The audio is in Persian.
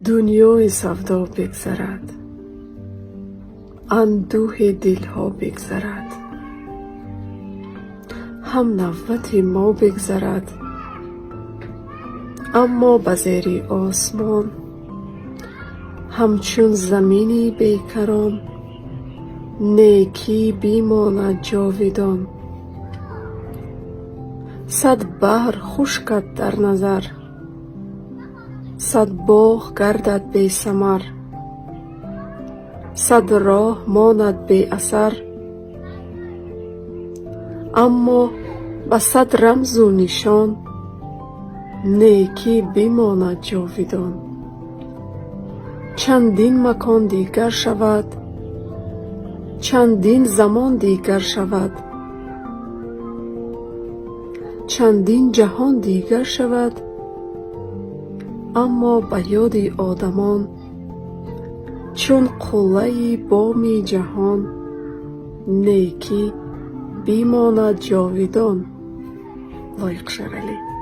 دنیای سودا بگذرد، اندوه دلها بگذرد، هم نوبت ما بگذرد، اما به زیر آسمان همچون زمینی بیکران نیکی بیماند جاودان. صد بحر خشکد در نظر، صد باغ گردد بی ثمر، صد راه ماند بی اثر، اما به صد رمز و نشان نیکی بماند جاودان. چندین مکان دیگر شود، چندین زمان دیگر شود، چندین جهان دیگر شود، اما به یاد آدمان چون قله بام جهان نیکی بماند جاودان. لایق شرلی.